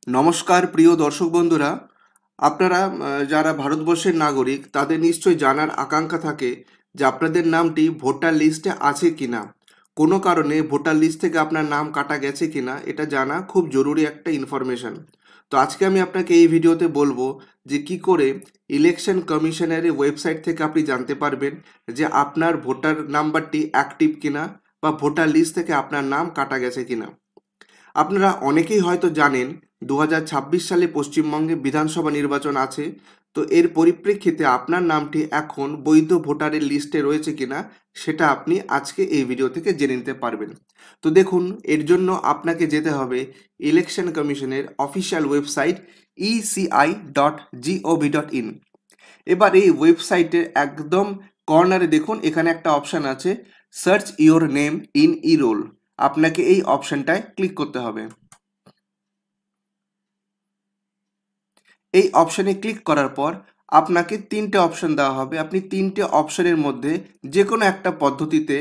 নমস্কার প্রিয় দর্শক বন্ধুরা, আপনারা যারা ভারতবর্ষের নাগরিক তাদের নিশ্চয়ই জানার আকাঙ্ক্ষা থাকে যে আপনাদের নামটি ভোটার লিস্টে আছে কিনা। কোনো কারণে ভোটার লিস্ট থেকে আপনার নাম কাটা গেছে কিনা এটা জানা খুব জরুরি একটা ইনফরমেশন। তো আজকে আমি আপনাকে এই ভিডিওতে বলবো যে কি করে ইলেকশন কমিশনের ওয়েবসাইট থেকে আপনি জানতে পারবেন যে আপনার ভোটার নাম্বারটি অ্যাক্টিভ কিনা বা ভোটার লিস্ট থেকে আপনার নাম কাটা গেছে কিনা। আপনারা অনেকেই হয়তো জানেন 2026 সালে পশ্চিমবঙ্গে বিধানসভা নির্বাচন আছে। তো এর পরিপ্রেক্ষিতে আপনার নামটি এখন বৈধ ভোটারের লিস্টে রয়েছে কিনা সেটা আপনি আজকে এই ভিডিও থেকে জেনে নিতে পারবেন। তো দেখুন, এর জন্য আপনাকে যেতে হবে ইলেকশন কমিশনের অফিসিয়াল ওয়েবসাইট eci.gov.in। এবার এই ওয়েবসাইটের একদম কর্নারে দেখুন, এখানে একটা অপশান আছে search your name in e roll. আপনাকে এই অপশনটায় ক্লিক করতে হবে। এই অপশানে ক্লিক করার পর আপনাকে তিনটে অপশন দেওয়া হবে। আপনি তিনটে অপশনের মধ্যে যে কোনো একটা পদ্ধতিতে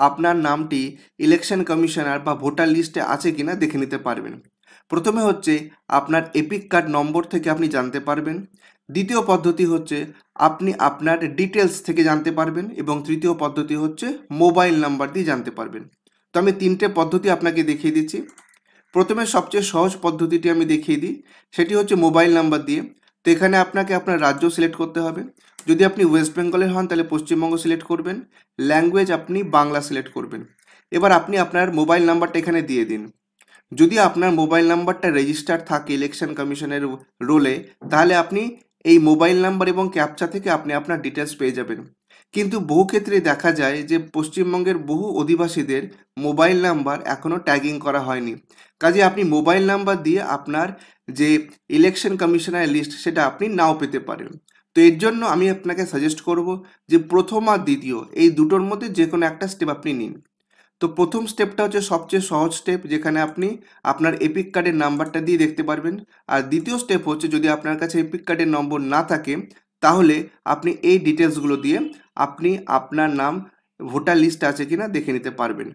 আপনার নামটি ইলেকশন কমিশনার বা ভোটার লিস্টে আছে কিনা দেখে নিতে পারবেন। প্রথমে হচ্ছে আপনার এপিক কার্ড নম্বর থেকে আপনি জানতে পারবেন। দ্বিতীয় পদ্ধতি হচ্ছে আপনি আপনার ডিটেলস থেকে জানতে পারবেন এবং তৃতীয় পদ্ধতি হচ্ছে মোবাইল নাম্বার দিয়ে জানতে পারবেন। তো আমি তিনটে পদ্ধতি আপনাকে দেখিয়ে দিচ্ছি। প্রথমে সবচেয়ে সহজ পদ্ধতিটি আমি দেখিয়ে দিই, সেটি হচ্ছে মোবাইল নাম্বার দিয়ে। তো এখানে আপনাকে আপনার রাজ্য সিলেক্ট করতে হবে। যদি আপনি ওয়েস্ট বেঙ্গলের হন তাহলে পশ্চিমবঙ্গ সিলেক্ট করবেন। ল্যাঙ্গুয়েজ আপনি বাংলা সিলেক্ট করবেন। এবার আপনি আপনার মোবাইল নাম্বারটা এখানে দিয়ে দিন। যদি আপনার মোবাইল নাম্বারটা রেজিস্টার থাকে ইলেকশন কমিশনের রোলে, তাহলে আপনি এই মোবাইল নাম্বার এবং ক্যাপচা থেকে আপনি আপনার ডিটেলস পেয়ে যাবেন। কিন্তু বহু ক্ষেত্রে দেখা যায় যে পশ্চিমবঙ্গের বহু অধিবাসীদের মোবাইল নাম্বার এখনও ট্যাগিং করা হয়নি। কাজে আপনি মোবাইল নাম্বার দিয়ে আপনার যে ইলেকশন কমিশনের লিস্ট সেটা আপনি নাও পেতে পারেন। তো এর জন্য আমি আপনাকে সাজেস্ট করব যে প্রথম আর দ্বিতীয় এই দুটোর মধ্যে যে কোনো একটা স্টেপ আপনি নিন। তো প্রথম স্টেপটা হচ্ছে সবচেয়ে সহজ স্টেপ, যেখানে আপনি আপনার এপিক কার্ডের নাম্বারটা দিয়ে দেখতে পারবেন। আর দ্বিতীয় স্টেপ হচ্ছে যদি আপনার কাছে এপিক কার্ডের নম্বর না থাকে তাহলে আপনি এই ডিটেলসগুলো দিয়ে আপনি আপনার নাম ভোটার লিস্ট আছে কিনা দেখে নিতে পারবেন।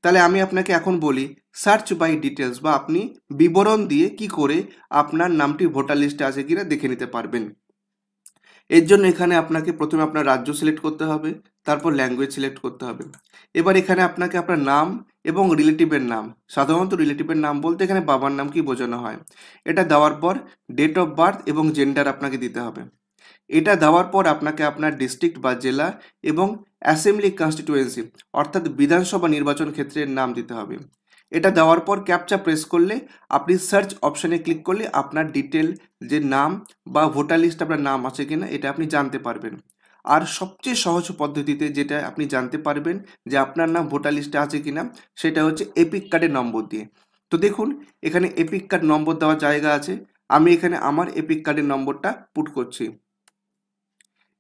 তাহলে আমি আপনাকে এখন বলি সার্চ বাই ডিটেলস বা আপনি বিবরণ দিয়ে কি করে আপনার নামটি ভোটার লিস্টে আছে কিনা দেখে নিতে পারবেন। এর জন্য এখানে আপনাকে প্রথমে আপনার রাজ্য সিলেক্ট করতে হবে, তারপর ল্যাঙ্গুয়েজ সিলেক্ট করতে হবে। এবার এখানে আপনাকে আপনার নাম এবং রিলেটিভের নাম, সাধারণত রিলেটিভের নাম বলতে এখানে বাবার নাম কি বোঝানো হয়, এটা দেওয়ার পর ডেট অফ বার্থ এবং জেন্ডার আপনাকে দিতে হবে। এটা দেওয়ার পর আপনাকে আপনার ডিস্ট্রিক্ট বা জেলা এবং অ্যাসেম্বলি কনস্টিটিউয়েন্সি অর্থাৎ বিধানসভা নির্বাচন ক্ষেত্রের নাম দিতে হবে। এটা দেওয়ার পর ক্যাপচা প্রেস করলে আপনি সার্চ অপশানে ক্লিক করলে আপনার ডিটেল যে নাম বা ভোটার লিস্ট আপনার নাম আছে কিনা এটা আপনি জানতে পারবেন। আর সবচেয়ে সহজ পদ্ধতিতে যেটা আপনি জানতে পারবেন যে আপনার নাম ভোটার লিস্টে আছে কিনা সেটা হচ্ছে এপিক কার্ডের নম্বর দিয়ে। তো দেখুন, এখানে এপিক কার্ড নম্বর দেওয়ার জায়গা আছে। আমি এখানে আমার এপিক কার্ডের নম্বরটা পুট করছি।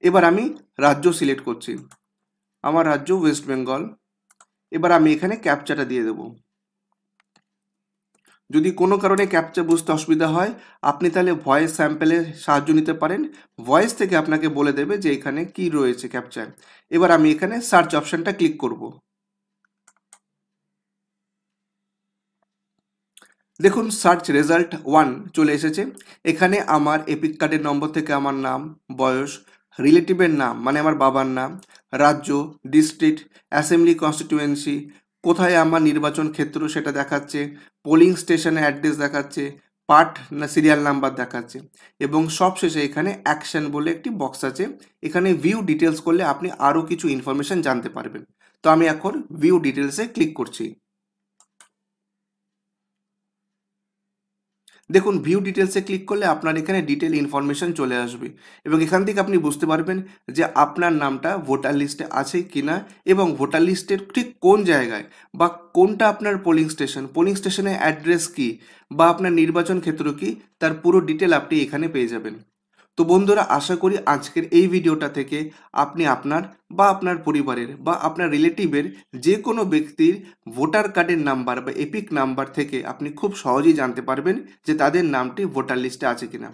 এবার আমি রাজ্য সিলেক্ট করছি, আমার রাজ্য ওয়েস্ট বেঙ্গল। এবার আমি এখানে ক্যাপচাটা দিয়ে দেবো। যদি কোনো কারণে ক্যাপচা বুঝতে অসুবিধা হয় আপনি তাহলে ভয়েস স্যাম্পেলের সাহায্য নিতে পারেন। ভয়েস থেকে আপনাকে বলে দেবে যে এখানে কি রয়েছে ক্যাপচায়। এবার আমি এখানে সার্চ অপশনটা ক্লিক করব। দেখুন, সার্চ রেজাল্ট 1 চলে এসেছে। এখানে আমার এপিক কার্ডের নম্বর থেকে আমার নাম, বয়স, রিলেটিভের নাম মানে আমার বাবার নাম, রাজ্য, ডিস্ট্রিক্ট, অ্যাসেম্বলি কনস্টিটিউয়েন্সি, কোথায় আমার নির্বাচন ক্ষেত্র সেটা দেখাচ্ছে, পোলিং স্টেশনের অ্যাড্রেস দেখাচ্ছে, পার্ট না সিরিয়াল নাম্বার দেখাচ্ছে এবং সবশেষে এখানে অ্যাকশন বলে একটি বক্স আছে। এখানে ভিউ ডিটেলস করলে আপনি আরও কিছু ইনফরমেশন জানতে পারবেন। তো আমি এখন ভিউ ডিটেলসে ক্লিক করছি। দেখুন, ভিউ ডিটেলসে ক্লিক করলে আপনার এখানে ডিটেল ইনফরমেশন চলে আসবে এবং এখান থেকে আপনি বুঝতে পারবেন যে আপনার নামটা ভোটার লিস্টে আছে কিনা এবং ভোটার লিস্টের ঠিক কোন জায়গায় বা কোনটা আপনার পোলিং স্টেশনের অ্যাড্রেস কি বা আপনার নির্বাচন ক্ষেত্র কি, তার পুরো ডিটেল আপনি এখানে পেয়ে যাবেন। তো বন্ধুরা, আশা করি আজকের এই ভিডিওটা থেকে আপনি আপনার বা আপনার পরিবারের বা আপনার রিলেটিভের যে কোনো ব্যক্তির ভোটার কার্ডের নাম্বার বা এপিক নাম্বার থেকে আপনি খুব সহজেই জানতে পারবেন যে তাদের নামটি ভোটার লিস্টে আছে কিনা।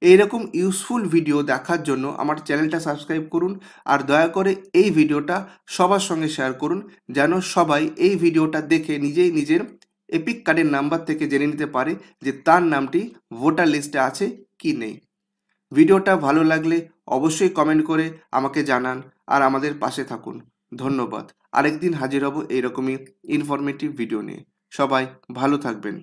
এইরকম ইউজফুল ভিডিও দেখার জন্য আমার চ্যানেলটা সাবস্ক্রাইব করুন আর দয়া করে এই ভিডিওটা সবার সঙ্গে শেয়ার করুন যেন সবাই এই ভিডিওটা দেখে নিজেই নিজের এপিক কার্ডের নাম্বার থেকে জেনে নিতে পারে যে তার নামটি ভোটার লিস্টে আছে কি নেই। ভিডিওটা ভালো লাগলে অবশ্যই কমেন্ট করে আমাকে জানান আর আমাদের পাশে থাকুন। ধন্যবাদ। আরেকদিন হাজির হব এইরকমই ইনফরমেটিভ ভিডিও নিয়ে। সবাই ভালো থাকবেন।